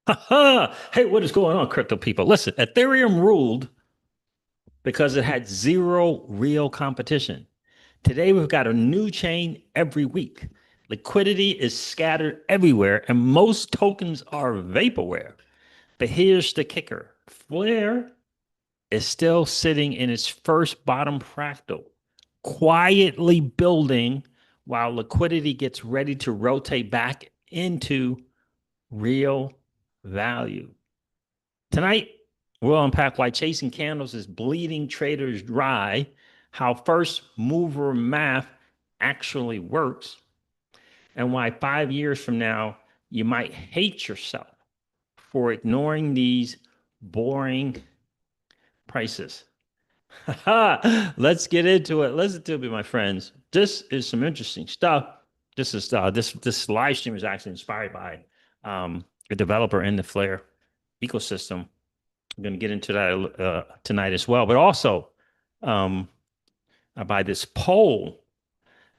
Hey, what is going on, crypto people? Listen, Ethereum ruled because it had zero real competition. Today, we've got a new chain every week. Liquidity is scattered everywhere, and most tokens are vaporware. But here's the kicker: Flare is still sitting in its first bottom fractal, quietly building while liquidity gets ready to rotate back into real value. Tonight, we'll unpack why chasing candles is bleeding traders dry, how first mover math actually works, and why 5 years from now, you might hate yourself for ignoring these boring prices. Let's get into it. Listen to me, my friends. This is some interesting stuff. This live stream is actually inspired by a developer in the Flare ecosystem. I'm going to get into that tonight as well, but also um, by this poll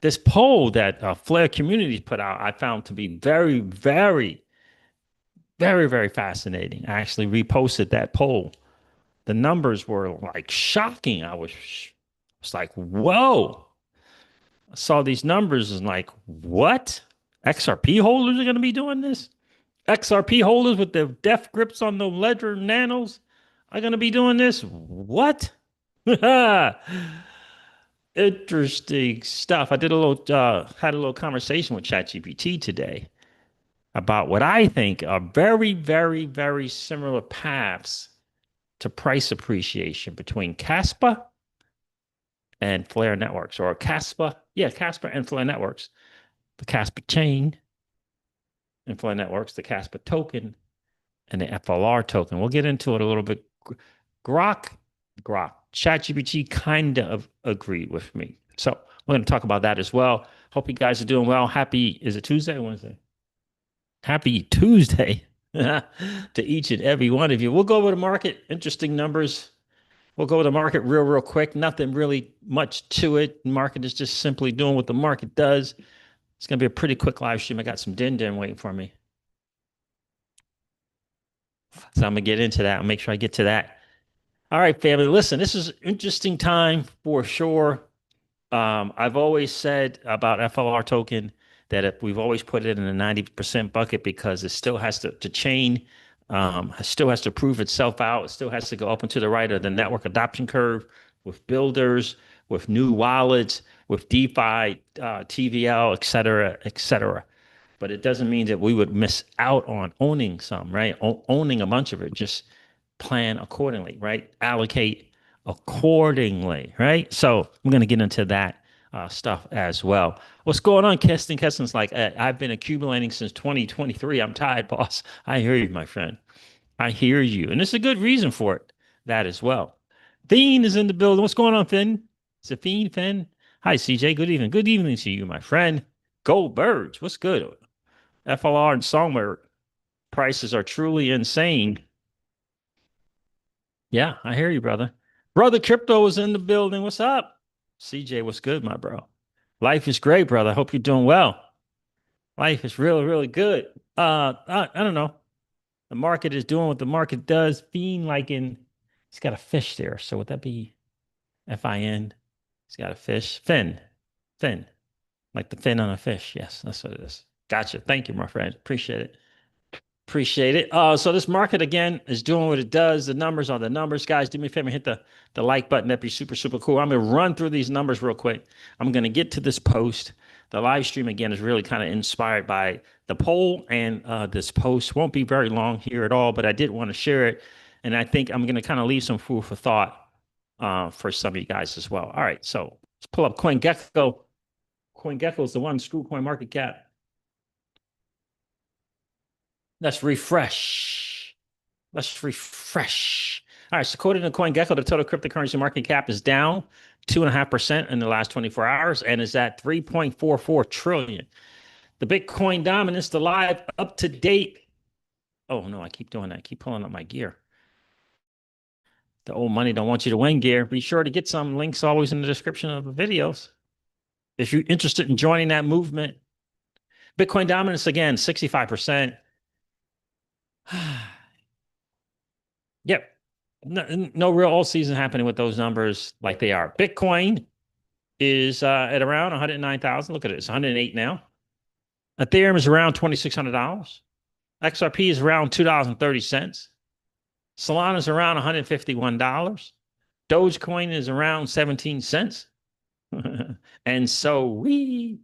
that Flare community put out, I found to be very, very, very, very fascinating. I actually reposted that poll. The numbers were like shocking. I was like, whoa. I saw these numbers and like, what? XRP holders are going to be doing this? XRP holders with the death grips on the ledger nanos are going to be doing this? What? Interesting stuff. I did a little had a little conversation with ChatGPT today about what I think are very, very, very similar paths to price appreciation between Casper and Flare networks, or Casper and Flare networks. The Casper chain and Flare networks, the Casper token, and the FLR token. We'll get into it a little bit. Grok, ChatGPT kind of agreed with me. So we're going to talk about that as well. Hope you guys are doing well. Is it Tuesday or Wednesday? Happy Tuesday to each and every one of you. We'll go over the market, interesting numbers. We'll go over the market real quick. Nothing really much to it. The market is just simply doing what the market does. It's going to be a pretty quick live stream. I got some din waiting for me. So I'm going to get into that. I'll make sure I get to that. All right, family. Listen, this is an interesting time for sure. I've always said about FLR token that if we've always put it in a 90% bucket because it still has to chain, still has to prove itself out. It still has to go up and to the right of the network adoption curve with builders, with new wallets, with DeFi, TVL, et cetera, et cetera. But it doesn't mean that we would miss out on owning some, right? Owning a bunch of it. Just plan accordingly, right? Allocate accordingly, right? So I'm going to get into that stuff as well. What's going on, Keston? Keston's like, I've been accumulating since 2023. I'm tired, boss. I hear you, my friend. I hear you. And there's a good reason for it, that as well. Fiend is in the building. What's going on, Finn? Is it Fiend, Finn? Hi, CJ. Good evening. Good evening to you, my friend. Gold Birds. What's good? FLR and Songbird prices are truly insane. Yeah, I hear you, brother. Brother Crypto is in the building. What's up? CJ, what's good, my bro? Life is great, brother. Hope you're doing well. Life is really, really good. I don't know. The market is doing what the market does. Fiend like in, he's got a fish there. So would that be FIN? He's got a fish. Fin. Like the fin on a fish. Yes, that's what it is. Gotcha. Thank you, my friend. Appreciate it. Appreciate it. So this market again is doing what it does. The numbers are the numbers, guys. Do me a favor, hit the like button. That'd be super, super cool. I'm gonna run through these numbers real quick. I'm gonna get to this post. The live stream again is really kind of inspired by the poll, and this post won't be very long here at all, but I did want to share it, and I think I'm gonna kind of leave some food for thought for some of you guys as well. All right, so let's pull up CoinGecko. CoinGecko is the one. Screw Coin Market Cap. Let's refresh. Let's refresh. All right. So according to CoinGecko, the total cryptocurrency market cap is down 2.5% in the last 24 hours and is at 3.44 trillion. The Bitcoin dominance, the live up to date. Oh no, I keep doing that. I keep pulling up my gear. The old money don't want you to win gear. Be sure to get some links always in the description of the videos. If you're interested in joining that movement. Bitcoin dominance again, 65%. Yep. No real all season happening with those numbers like they are. Bitcoin is at around 109,000. Look at it. It's 108 now. Ethereum is around $2,600. XRP is around $2.30. Solana is around $151. Dogecoin is around 17 cents. And so we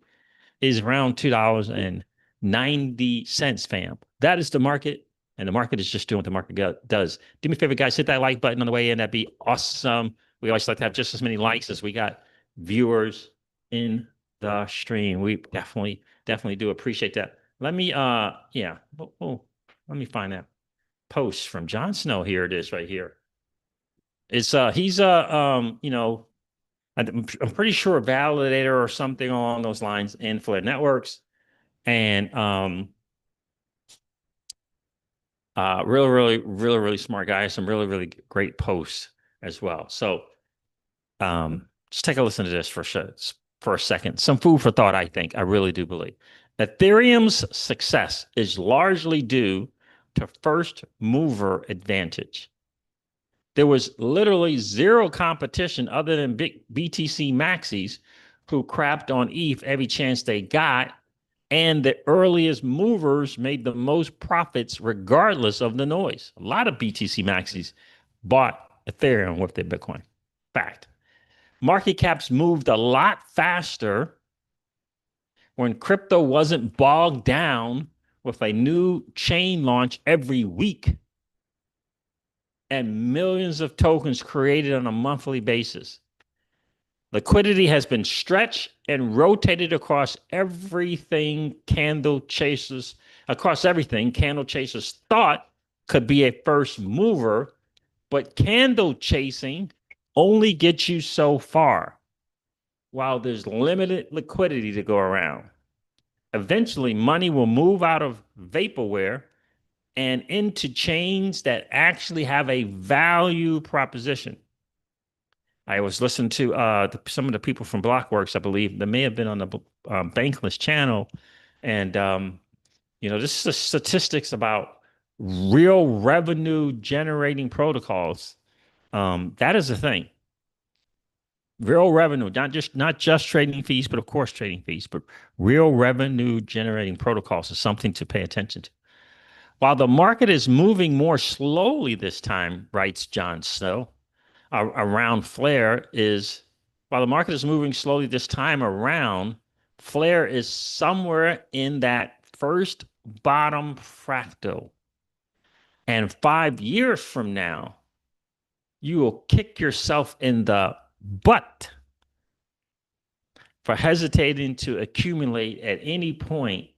is around $2.90, fam. That is the market, and the market is just doing what the market does. Do me a favor, guys, hit that like button on the way in. That'd be awesome. We always like to have just as many likes as we got viewers in the stream. We definitely do appreciate that. Let me yeah. Let me find that post from Jon Snow. Here it is right here. It's he's I'm pretty sure a validator or something along those lines in Flare Networks. And really smart guy. Some really great posts as well. So just take a listen to this for a second. Some food for thought, I think. I really do believe. Ethereum's success is largely due to first mover advantage. There was literally zero competition other than big BTC maxis who crapped on ETH every chance they got, and the earliest movers made the most profits regardless of the noise. A lot of BTC maxis bought Ethereum with their Bitcoin. Fact. Market caps moved a lot faster when crypto wasn't bogged down with a new chain launch every week and millions of tokens created on a monthly basis. Liquidity has been stretched and rotated across everything candle chasers thought could be a first mover, but candle chasing only gets you so far while there's limited liquidity to go around. Eventually, money will move out of vaporware and into chains that actually have a value proposition. I was listening to some of the people from Blockworks, I believe. They may have been on the Bankless channel. And, this is the statistics about real revenue generating protocols. That is the thing. Real revenue, not just trading fees, but of course trading fees, but real revenue generating protocols is something to pay attention to. While the market is moving more slowly this time, writes Jon Snow, around Flare is, while the market is moving slowly this time around, Flare is somewhere in that first bottom fractal. And 5 years from now, you will kick yourself in the butt for hesitating to accumulate at any point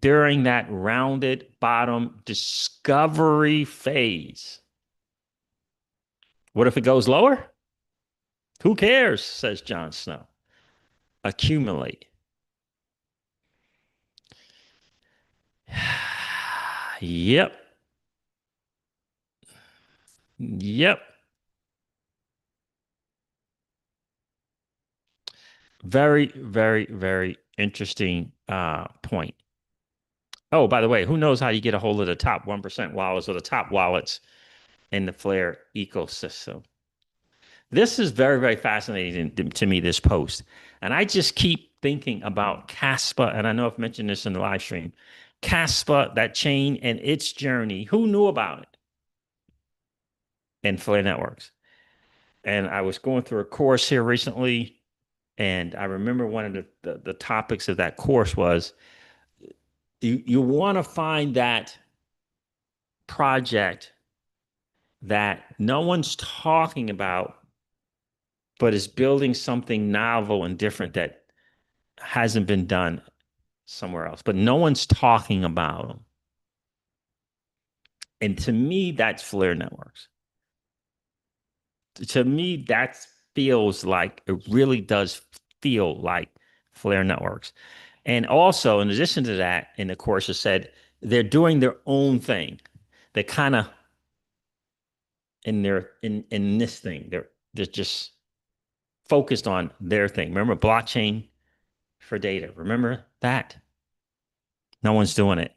during that rounded bottom discovery phase. What if it goes lower? Who cares, says Jon Snow. Accumulate. Yep. Very interesting point. Oh, by the way, who knows how you get a hold of the top 1% wallets or the top wallets in the Flare ecosystem? This is very fascinating to me, this post. And I just keep thinking about Casper, and I know I've mentioned this in the live stream. Casper, that chain and its journey. Who knew about it in Flare Networks? And I was going through a course here recently, and I remember one of the topics of that course was you want to find that project that no one's talking about, but is building something novel and different that hasn't been done somewhere else, but no one's talking about them. And to me, that's Flare Networks. To me, that feels like, it really does feel like Flare Networks. And also, in addition to that, in the course, it said they're doing their own thing. They're kind of in this thing. They're just focused on their thing. Remember blockchain for data? Remember that? No one's doing it.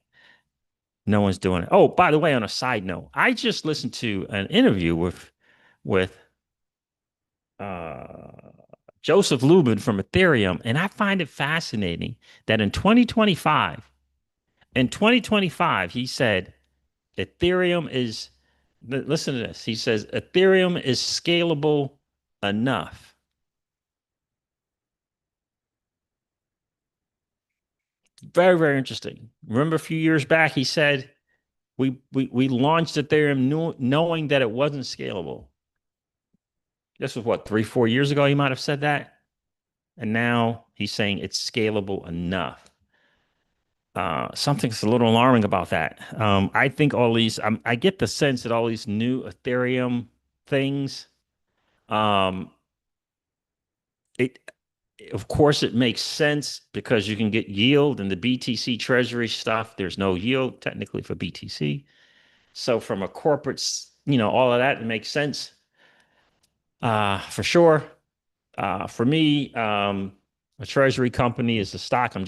No one's doing it. Oh, by the way, on a side note, I just listened to an interview with uh, Joseph Lubin from Ethereum, and I find it fascinating that in 2025, he said Ethereum is, listen to this. He says Ethereum is scalable enough. Very, very interesting. Remember a few years back, he said we launched Ethereum knowing that it wasn't scalable. This was what, 3, 4 years ago, he might have said that. And now he's saying it's scalable enough. Something's a little alarming about that. I think all these, I get the sense that all these new Ethereum things, um, it, of course, it makes sense because you can get yield in the BTC treasury stuff. There's no yield technically for BTC. So from a corporate, all of that, it makes sense, for sure. For me, a treasury company is a stock. I'm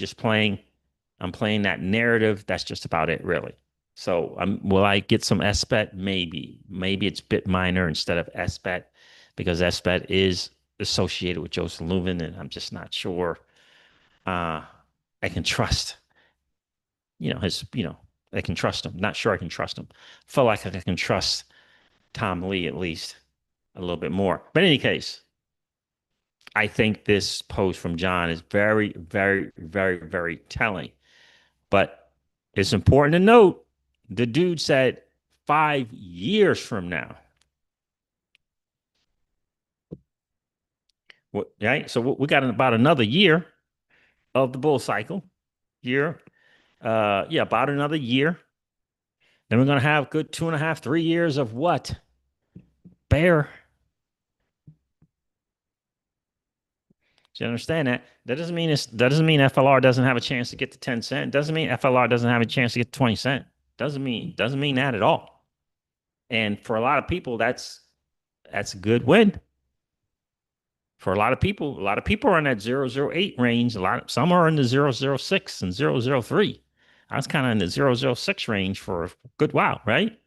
playing that narrative. That's just about it, really. So, will I get some SBET? Maybe it's BitMiner instead of SBET because SBET is associated with Joseph Lubin, and I'm just not sure. I can trust, his, I can trust him. Not sure I can trust him. Feel like I can trust Tom Lee at least a little bit more. But in any case, I think this post from Jon is very, very, very, very telling. But it's important to note the dude said 5 years from now. Right? So we got about another year of the bull cycle. Year. Yeah, about another year. Then we're gonna have good 2.5, 3 years of what? Bear. Do you understand that? That doesn't mean FLR doesn't have a chance to get to 10 cent. Doesn't mean FLR doesn't have a chance to get to 20 cent. Doesn't mean that at all. And for a lot of people, that's a good win. For a lot of people are in that 008 range. Some are in the 006 and 003. I was kind of in the 006 range for a good while, right?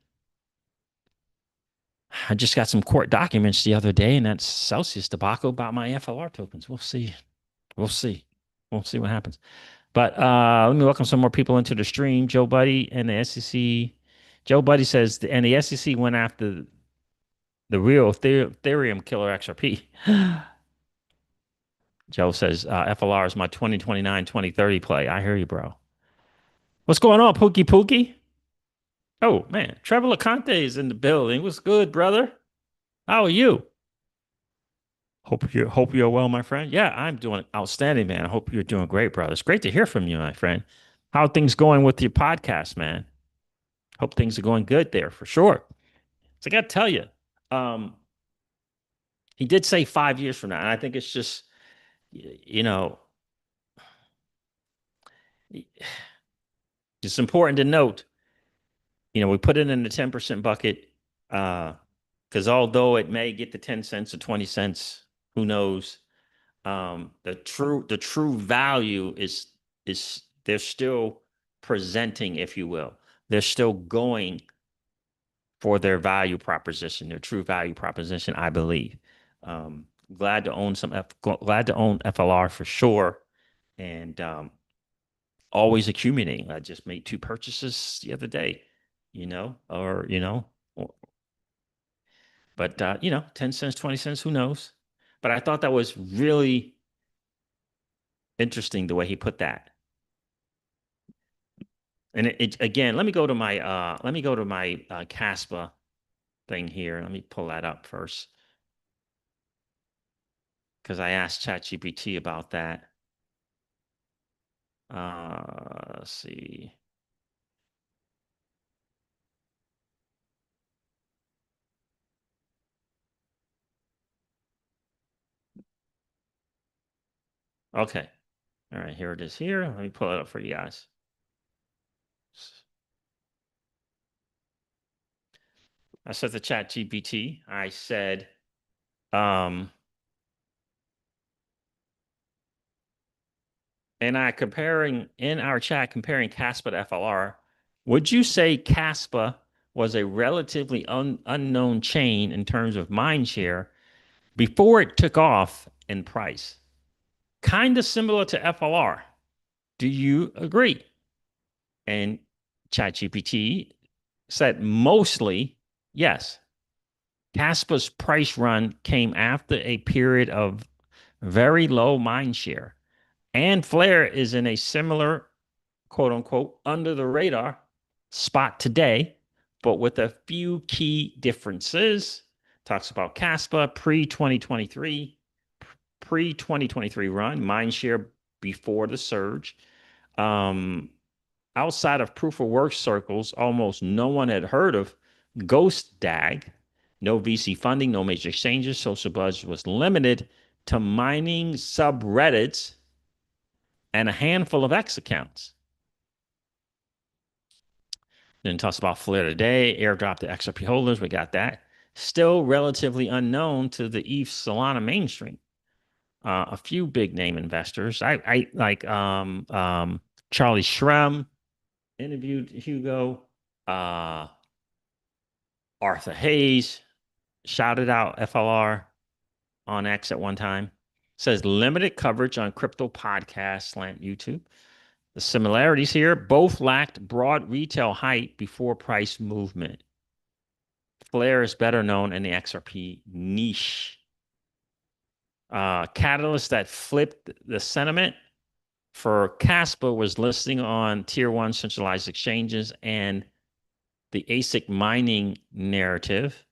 I just got some court documents the other day, and that's Celsius debacle about my FLR tokens. We'll see. We'll see. We'll see what happens. But let me welcome some more people into the stream. Joe Buddy and the SEC. Joe Buddy says, and the SEC went after the real Ethereum killer XRP. Joe says, FLR is my 2029, 2030 play. I hear you, bro. What's going on, Pookie Pookie? Oh, man. Trevor LeConte is in the building. What's good, brother? How are you? Hope you're well, my friend. Yeah, I'm doing outstanding, man. I hope you're doing great, brother. It's great to hear from you, my friend. How are things going with your podcast, man? Hope things are going good there for sure. So I got to tell you, um, he did say 5 years from now, and I think it's just, you know, it's important to note, we put it in the 10% bucket, because although it may get to 10 cents or 20 cents, who knows? The true value is they're still presenting, if you will. They're still going for their value proposition, their true value proposition, I believe. Um, glad to own FLR for sure, and always accumulating. I just made 2 purchases the other day, or but 10 cents, 20 cents, who knows? But I thought that was really interesting the way he put that. And again, let me go to my Caspa thing here. Let me pull that up first because I asked ChatGPT about that. Let's see. Okay. All right, here it is here. Let me pull it up for you guys. I said to ChatGPT, I said, and I comparing in our chat, comparing Casper to FLR, Would you say Casper was a relatively unknown chain in terms of mind share before it took off in price? Kind of similar to FLR. Do you agree? And ChatGPT said mostly yes. Casper's price run came after a period of very low mind share. And Flare is in a similar, quote unquote, under the radar spot today, but with a few key differences. Talks about Casper pre-2023 run, mind share before the surge. Outside of proof of work circles, almost no one had heard of Ghost DAG. No VC funding, no major exchanges. Social buzz was limited to mining subreddits and a handful of X accounts. Then it talks about Flare today, airdrop to XRP holders. We got that. Still relatively unknown to the ETH Solana mainstream. A few big name investors. I like Charlie Shrem interviewed Hugo. Arthur Hayes shouted out FLR on X at one time. Says limited coverage on crypto podcasts, slant YouTube. The similarities here, both lacked broad retail hype before price movement. Flare is better known in the XRP niche. Catalyst that flipped the sentiment for Casper was listing on tier one centralized exchanges and the ASIC mining narrative.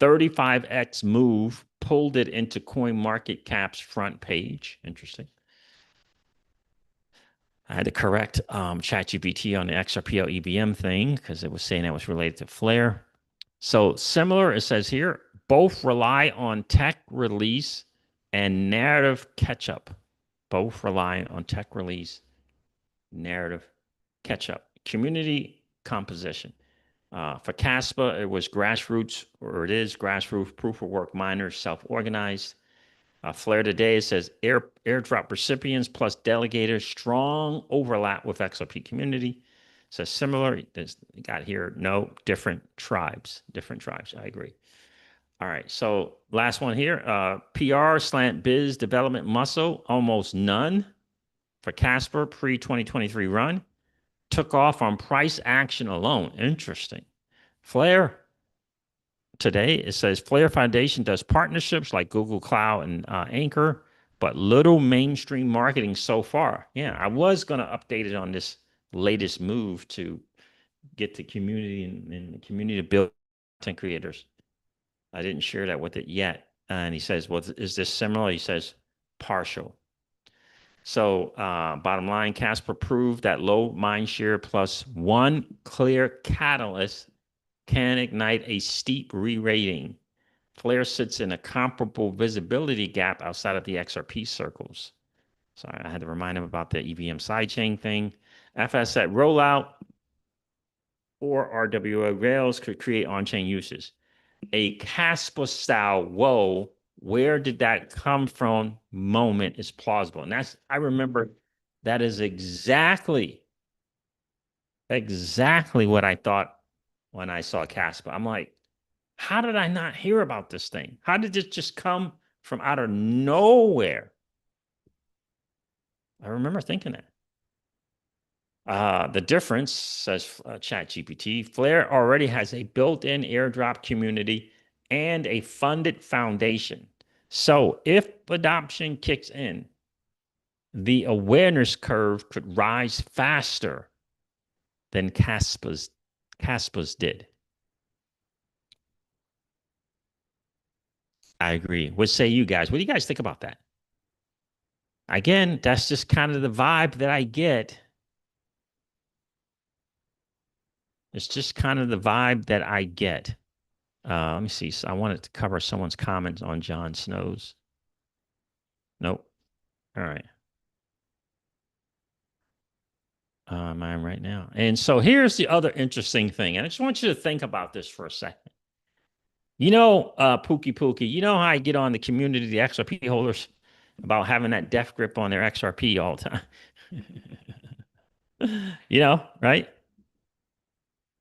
35x move pulled it into CoinMarketCap's front page. Interesting. I had to correct ChatGPT on the XRPL EVM thing because it was saying that was related to Flare. So similar, it says here, both rely on tech release and narrative catch-up. Both rely on tech release, narrative catch-up. Community composition. For Casper, it was grassroots, or it is grassroots proof of work miners, self-organized. Flare today says airdrop recipients plus delegators, strong overlap with XRP community. Says similar. Got here, no, different tribes. I agree. All right, so last one here. PR slant biz development muscle, almost none for Casper pre-2023 run. Took off on price action alone. Interesting. Flare today, it says Flare Foundation does partnerships like Google Cloud and Anchor, but little mainstream marketing so far. Yeah, I was going to update it on this latest move to get the community and the community to build content creators. I didn't share that with it yet. And he says, well, is this similar? He says, partial. So bottom line, Casper proved that low mind share plus one clear catalyst can ignite a steep re-rating. Flare sits in a comparable visibility gap outside of the XRP circles. Sorry, I had to remind him about the EVM sidechain thing. FSET rollout or RWA Rails could create on-chain uses. A Casper style, whoa, where did that come from moment is plausible. And that's, I remember that is exactly what I thought when I saw Casper. I'm like, how did I not hear about this thing? How did it just come from out of nowhere? I remember thinking that. The difference, says ChatGPT, Flare already has a built-in airdrop community and a funded foundation. So if adoption kicks in, the awareness curve could rise faster than Casper's did. I agree. What say you guys? What do you guys think about that? Again, that's just kind of the vibe that I get. It's just kind of the vibe that I get. Let me see. So I wanted to cover someone's comments on Jon Snow's. Nope. All right. Mine right now. And so here's the other interesting thing. And I just want you to think about this for a second. You know, Pookie, you know how I get on the community, the XRP holders, about having that death grip on their XRP all the time. Right?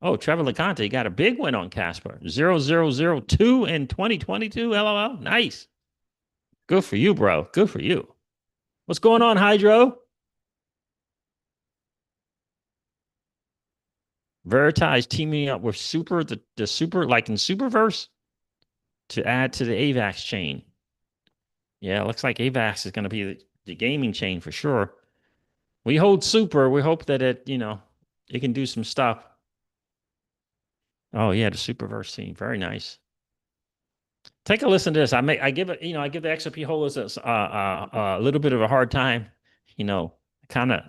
Oh, Trevor LeConte got a big win on Casper. 0.002 in 2022. LOL. Nice. Good for you, bro. Good for you. What's going on, Hydro? Veritas teaming up with the Super, like in Superverse, to add to the AVAX chain. Yeah, it looks like AVAX is going to be the gaming chain for sure. We hold Super. We hope that it can do some stuff. Oh yeah, the Superverse team. Very nice. Take a listen to this. I give it, I give the XRP holders a little bit of a hard time, you know, kind of,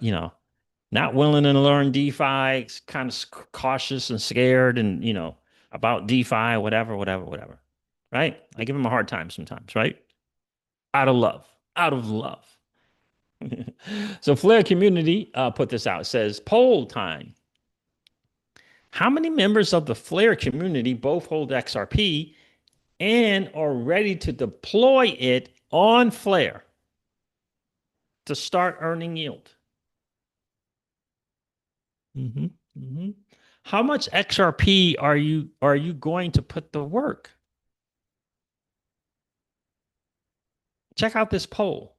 not willing to learn DeFi, kind of cautious and scared and, about DeFi, whatever, whatever, whatever. Right? I give them a hard time sometimes, right? Out of love, out of love. So Flare community put this out. It says poll time. How many members of the Flare community both hold XRP and are ready to deploy it on Flare to start earning yield? Mm-hmm, mm-hmm. How much XRP are you going to put to work? Check out this poll.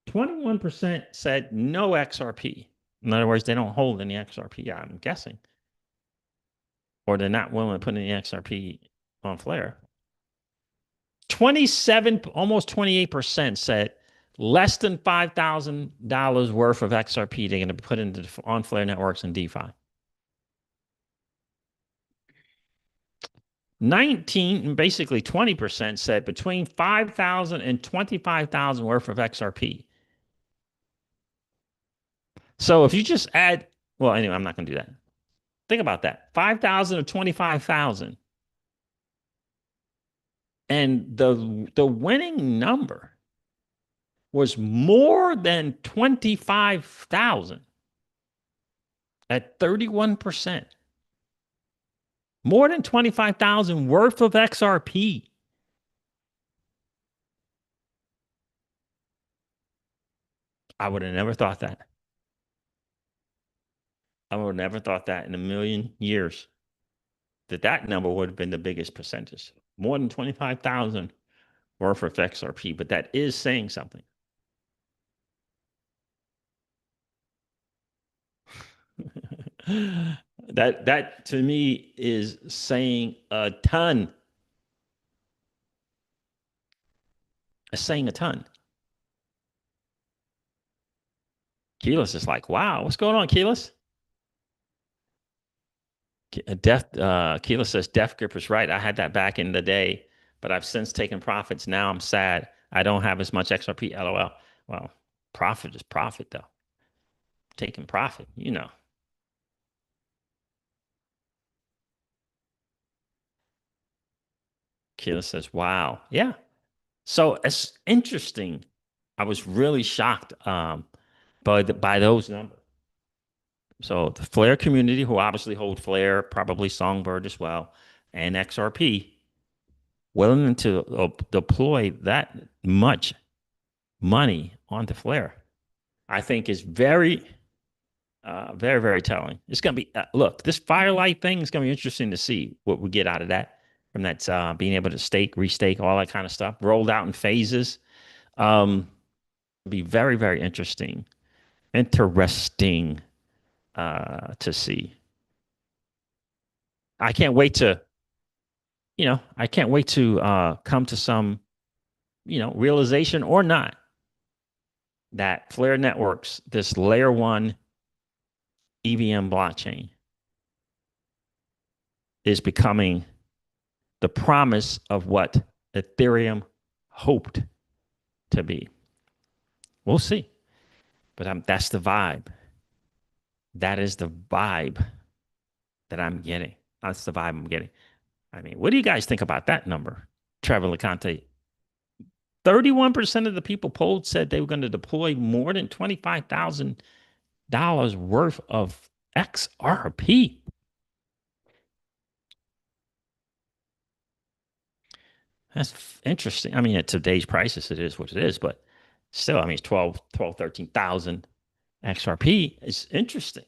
21% said no XRP. In other words, they don't hold any XRP. Yeah, I'm guessing. Or they're not willing to put any XRP on Flare. 27, almost 28% said less than $5,000 worth of XRP they're going to put into on Flare networks and DeFi. 19, basically 20% said between 5,000 and 25,000 worth of XRP. So if you just add, well, anyway, I'm not going to do that. Think about that. 5,000 or 25,000. And the winning number was more than 25,000 at 31%. More than 25,000 worth of XRP. I would have never thought that. I would have never thought that in a million years that number would have been the biggest percentage. More than 25,000 worth of XRP, but that is saying something. That to me is saying a ton. It's saying a ton. Keyless is like, wow, what's going on, Keyless? Keyless says Death Grip is right. I had that back in the day, but I've since taken profits. Now I'm sad. I don't have as much XRP. LOL. Well, profit is profit though. Taking profit. Keyless says, wow. Yeah. So it's interesting. I was really shocked by those numbers. So the Flare community, who obviously hold Flare, probably Songbird as well, and XRP, willing to deploy that much money onto Flare, I think is very, very, very telling. It's going to be, look, this Firelight thing is going to be interesting to see what we get out of that, from that being able to stake, restake, all that kind of stuff, rolled out in phases. Be very, very interesting to see. I can't wait to, come to some, realization or not, that Flare Networks, this layer one EVM blockchain, is becoming the promise of what Ethereum hoped to be. We'll see. But that's the vibe. That is the vibe that I'm getting. That's the vibe I'm getting. I mean, what do you guys think about that number? Trevor LeConte, 31% of the people polled said they were going to deploy more than $25,000 worth of XRP. That's interesting. I mean, at today's prices, it is what it is, but still, I mean, it's 13,000. XRP is interesting.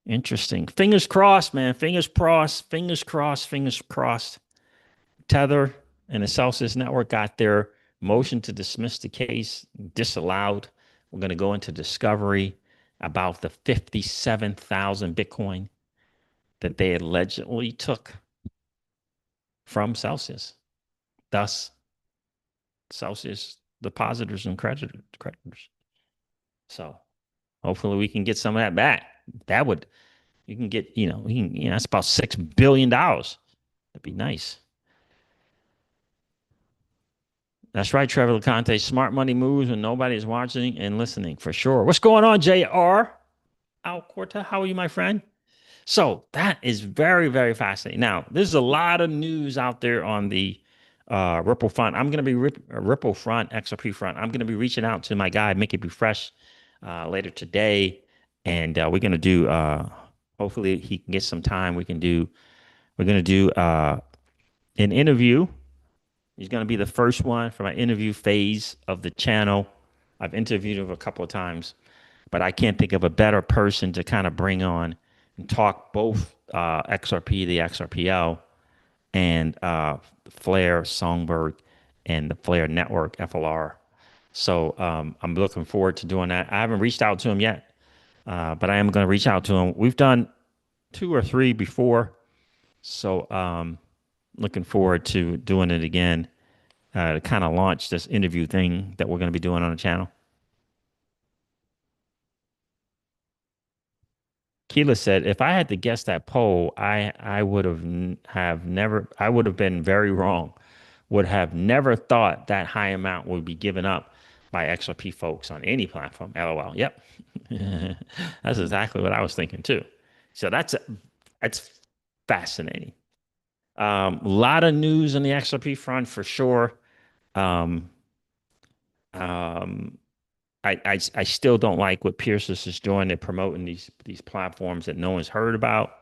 Interesting. Fingers crossed, man. Fingers crossed. Fingers crossed. Fingers crossed. Tether and the Celsius network got their motion to dismiss the case disallowed. We're going to go into discovery about the 57,000 Bitcoin that they allegedly took from Celsius. Thus, Celsius depositors and creditors. So hopefully we can get some of that back. That would you can get, that's about $6 billion. That'd be nice. That's right, Trevor LeConte. Smart money moves when nobody's watching and listening for sure. What's going on, JR? Alcorta, how are you, my friend? So that is very, very fascinating. Now, there's a lot of news out there on the Ripple front. I'm going to be Ripple front, XRP front. I'm going to be reaching out to my guy, Mickey Be Fresh, later today, and we're going to do. Hopefully, he can get some time. We're going to do an interview. He's going to be the first one for my interview phase of the channel. I've interviewed him a couple of times, but I can't think of a better person to kind of bring on and talk both XRP, the XRPL, and Flare, Songbird, and the Flare Network, FLR. So I'm looking forward to doing that. I haven't reached out to him yet, but I am going to reach out to him. We've done 2 or 3 before, so looking forward to doing it again to kind of launch this interview thing that we're going to be doing on the channel. Keela said, if I had to guess that poll, I would have never, I would have been very wrong. Would have never thought that high amount would be given up by XRP folks on any platform. LOL. Yep. That's exactly what I was thinking too. So that's fascinating. A lot of news on the XRP front for sure. Um, um, I still don't like what Pierce is doing. They're promoting these platforms that no one's heard about.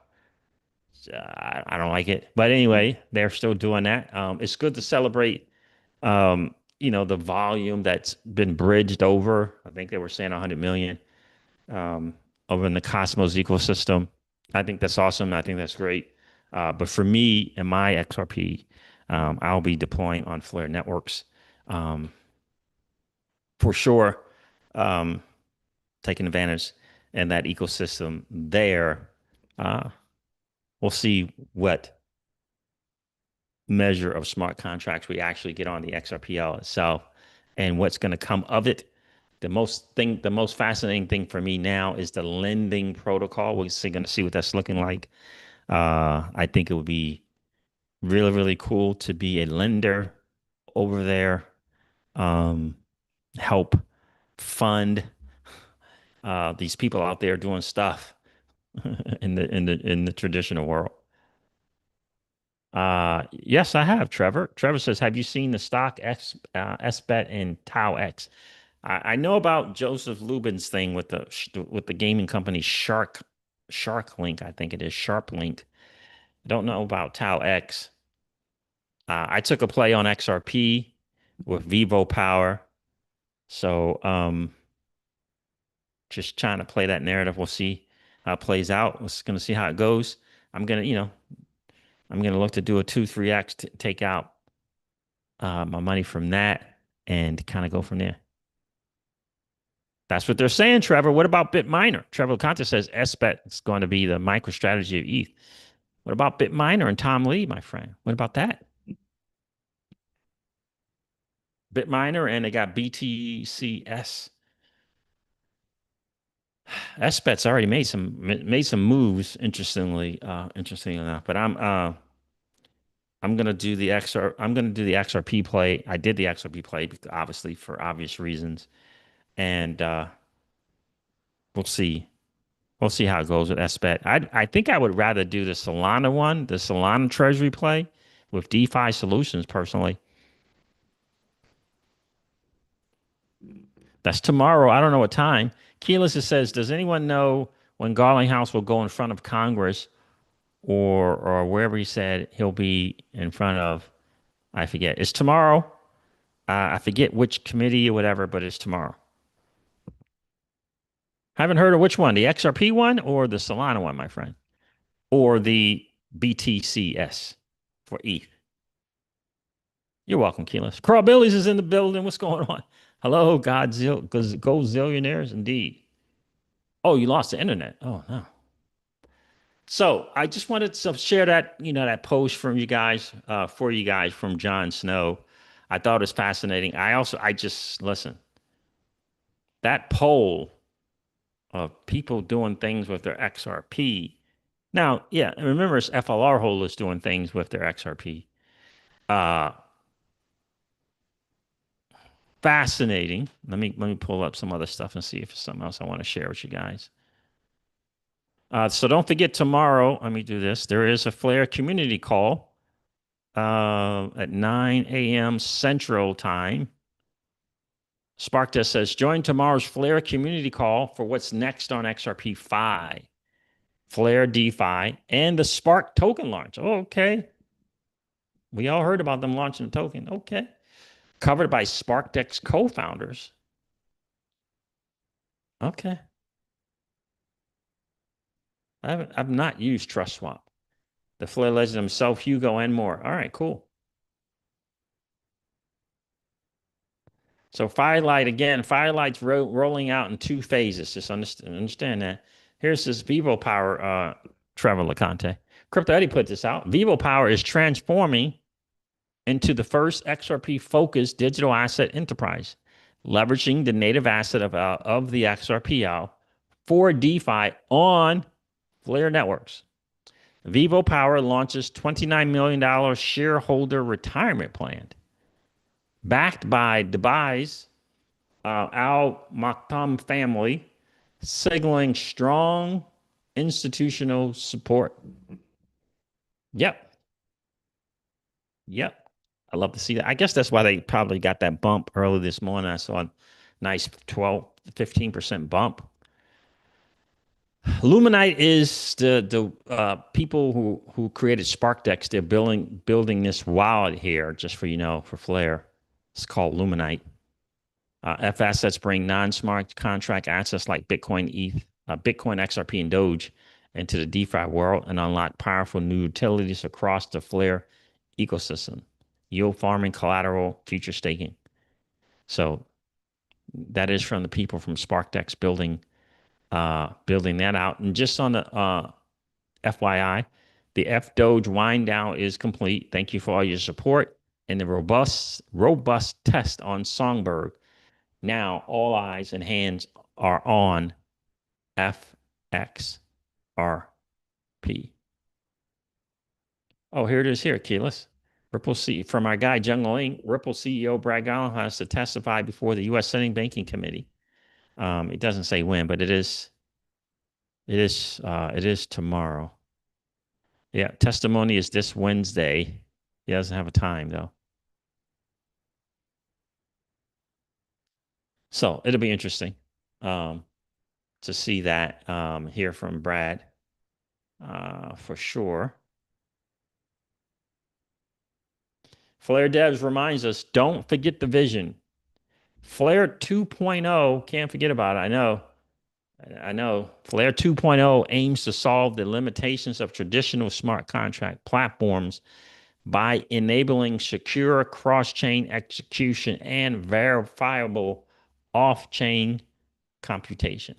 I don't like it, but anyway, they're still doing that. It's good to celebrate, the volume that's been bridged over. I think they were saying 100 million um, over in the Cosmos ecosystem. I think that's awesome. I think that's great. But for me and my XRP, I'll be deploying on Flare networks um, for sure. Um, Taking advantage and that ecosystem there. Uh, we'll see what measure of smart contracts we actually get on the XRPL itself and what's going to come of it. The most fascinating thing for me now is the lending protocol. We're going to see what that's looking like. I think it would be really, really cool to be a lender over there, um, help fund these people out there doing stuff in the traditional world. Yes, I have, Trevor. Trevor says, have you seen the stock X, SBET and Tau X? I know about Joseph Lubin's thing with the gaming company Shark Link, I think it is Sharp Link. I don't know about Tau X. I took a play on XRP with Vivo Power. So just trying to play that narrative. We'll see how it plays out. We're going to see how it goes. I'm gonna look to do a 2-3x take out my money from that and kind of go from there. That's what they're saying, Trevor. What about Bitminer? Trevor Conte says SBET is going to be the MicroStrategy of ETH. What about Bitminer and Tom Lee, my friend? What about that? Bitminer and they got BTCS. SBET's already made some moves. Interestingly enough, but I'm gonna do the XRP play. I did the XRP play obviously for obvious reasons, and we'll see. We'll see how it goes with SBET. I think I would rather do the Solana one, the Solana Treasury play with DeFi Solutions personally. That's tomorrow. I don't know what time. Keyless says, does anyone know when Garlinghouse will go in front of Congress or wherever he said he'll be in front of? I forget. It's tomorrow. I forget which committee or whatever, but it's tomorrow. Haven't heard of which one, the XRP one or the Solana one, my friend, or the BTCS for ETH. You're welcome, Keyless. Carl Billy's is in the building. What's going on? Hello, Godzilla, go zillionaires, indeed. Oh, you lost the internet. Oh no. So I just wanted to share that, that post from you guys, for you guys from Jon Snow. I thought it was fascinating. I just listen, that poll of people doing things with their XRP. Now, yeah, remember it's FLR holders doing things with their XRP. Uh, Fascinating. Let me pull up some other stuff and see if it's something else I want to share with you guys. So don't forget tomorrow. Let me do this. There is a Flare community call at 9 a.m. Central Time. SparkTest says join tomorrow's Flare community call for what's next on XRP 5, Flare DeFi, and the Spark token launch. Oh, okay. We all heard about them launching a token. Okay. Covered by SparkDex co-founders. Okay. I've not used TrustSwap. The Flare legend himself, Hugo, and more. All right, cool. So Firelight's rolling out in 2 phases. Just understand that. Here's this Vivo Power, Trevor LeConte. Crypto Eddie put this out. Vivo Power is transforming into the first XRP-focused digital asset enterprise, leveraging the native asset of the XRPL for DeFi on Flare networks. Vivo Power launches $29 million shareholder retirement plan, backed by Dubai's Al Maktoum family, signaling strong institutional support. Yep. Yep. I love to see that. I guess that's why they probably got that bump early this morning. I saw a nice 12, 15% bump. Luminite is the people who created SparkDex. They're building this wallet here, just for for Flare. It's called Luminite. F assets bring non-smart contract assets like Bitcoin, ETH, Bitcoin, XRP, and Doge into the DeFi world and unlock powerful new utilities across the Flare ecosystem. Yield farming, collateral, future staking. So that is from the people from SparkDex building that out. And just on the FYI, the F Doge wind down is complete. Thank you for all your support and the robust test on Songbird. Now all eyes and hands are on FXRP. Oh, here it is here, Keyless. Ripple C from our guy Jungle Inc. Ripple CEO Brad Garland has to testify before the U.S. Senate Banking Committee. It doesn't say when, but it is tomorrow. Yeah, testimony is this Wednesday. He doesn't have a time though. So it'll be interesting to see that, hear from Brad for sure. Flare Devs reminds us, don't forget the vision. Flare 2.0, can't forget about it. I know. Flare 2.0 aims to solve the limitations of traditional smart contract platforms by enabling secure cross-chain execution and verifiable off-chain computation.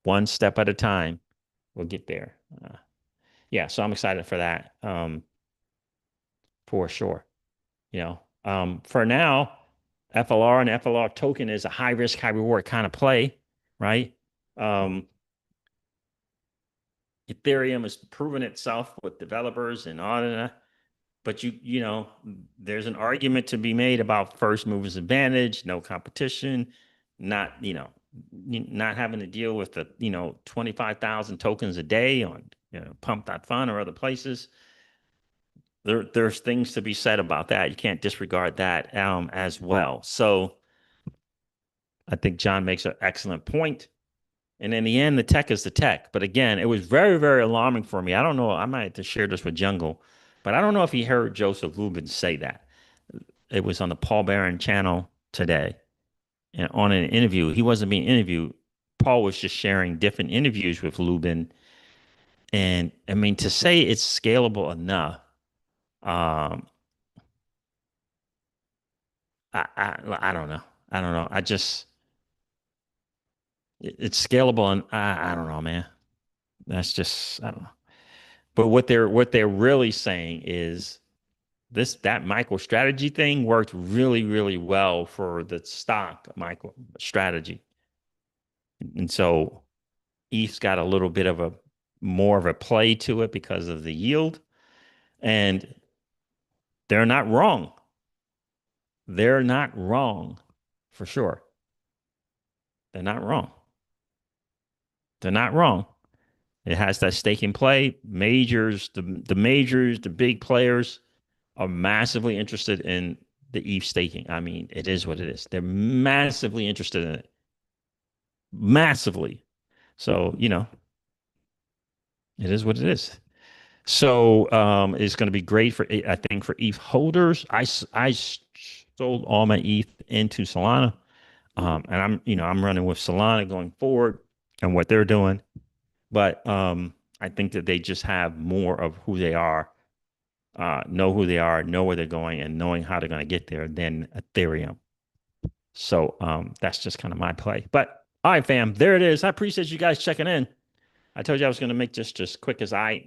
One step at a time, we'll get there. Yeah, so I'm excited for that, for sure. For now, FLR and FLR token is a high risk, high reward kind of play, right? Ethereum has proven itself with developers and all of that. But there's an argument to be made about first movers advantage, no competition, not having to deal with the 25,000 tokens a day on pump.fun or other places. There's things to be said about that. You can't disregard that as well. So I think John makes an excellent point. And in the end, the tech is the tech. But again, it was very, very alarming for me. I don't know. I might have to share this with Jungle, but I don't know if he heard Joseph Lubin say that. It was on the Paul Barron channel today. And on an interview, he wasn't being interviewed. Paul was just sharing different interviews with Lubin, and I mean to say it's scalable enough. Um, I don't know. I don't know. It's scalable, and I don't know, man. That's just I don't know. But what they're really saying is that micro strategy thing worked really, really well for the stock micro strategy. And so ETH's got a little bit of a more of a play to it because of the yield. And they're not wrong. They're not wrong for sure. They're not wrong. They're not wrong. It has that stake in play. Majors, the majors, the big players are massively interested in the ETH staking. I mean, it is what it is. They're massively interested in it. Massively. So, it is what it is. So it's going to be great for, I think, for ETH holders. I sold all my ETH into Solana. And I'm running with Solana going forward and what they're doing. But I think that they just have more of who they are, know who they are, know where they're going, and knowing how they're going to get there than Ethereum. So that's just kind of my play. But all right, fam, there it is. I appreciate you guys checking in. I told you I was going to make this just quick as I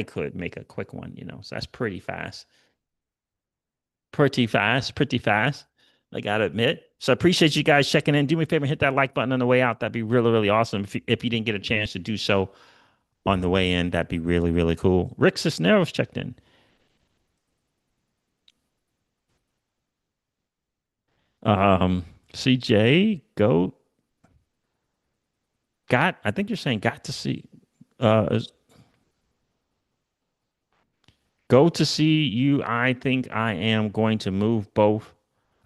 could make a quick one, So that's pretty fast. Pretty fast, pretty fast. I gotta admit. So I appreciate you guys checking in. Do me a favor, hit that like button on the way out. That'd be really, really awesome. If you didn't get a chance to do so on the way in, that'd be really, really cool. Rick Cisneros checked in. CJ, I think you're saying got to see, go to see you. I think I am going to move both.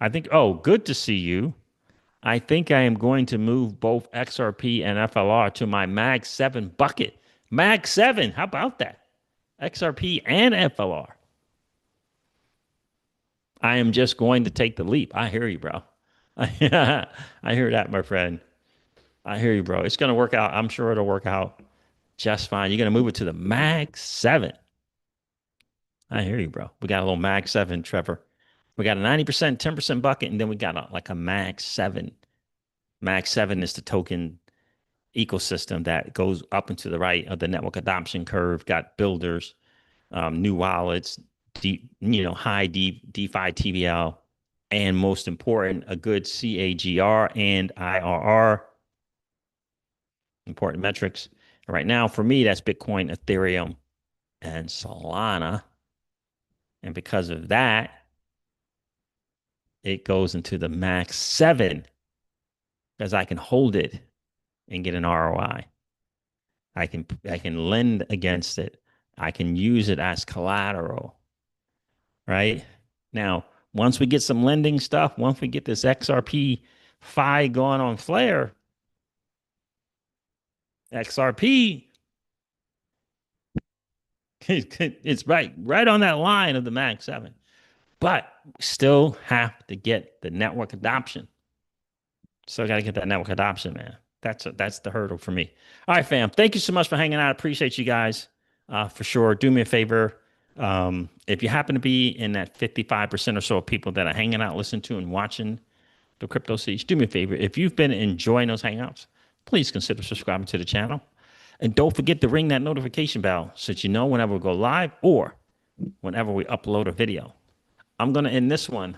Good to see you. I think I am going to move both XRP and FLR to my Mag 7 bucket. Mag 7, how about that? XRP and FLR. I am just going to take the leap. I hear you, bro. I hear that, my friend. I hear you, bro. It's going to work out. I'm sure it'll work out just fine. You're going to move it to the Mag 7. I hear you, bro. We got a little Mag 7, Trevor. We got a 90%, 10% bucket, and then we got like a Mag 7. Mag 7 is the token ecosystem that goes up and to the right of the network adoption curve. Got builders, new wallets, high DeFi TVL, and most important, a good CAGR and IRR. Important metrics. Right now, for me, that's Bitcoin, Ethereum, and Solana. And because of that, it goes into the Max 7 because I can hold it and get an ROI. I can lend against it. I can use it as collateral. Right? Now, once we get some lending stuff, once we get this XRP Fi going on Flare, XRP it's right on that line of the Max 7. But we still have to get the network adoption. Still got to get that network adoption, man. That's the hurdle for me. All right, fam. Thank you so much for hanging out. I appreciate you guys for sure. Do me a favor. If you happen to be in that 55% or so of people that are hanging out, listening to, and watching the CryptoCeej, do me a favor. If you've been enjoying those hangouts, please consider subscribing to the channel. And don't forget to ring that notification bell so that you know whenever we go live or whenever we upload a video. I'm going to end this one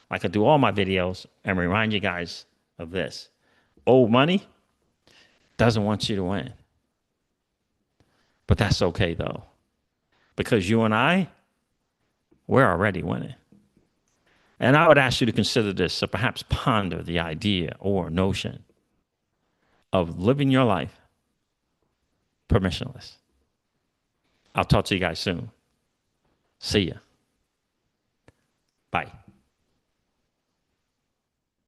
like I do all my videos and remind you guys of this. Old money doesn't want you to win. But that's okay, though, because you and we're already winning. And I would ask you to consider this, so perhaps ponder the idea or notion of living your life permissionless. I'll talk to you guys soon. See ya. Bye.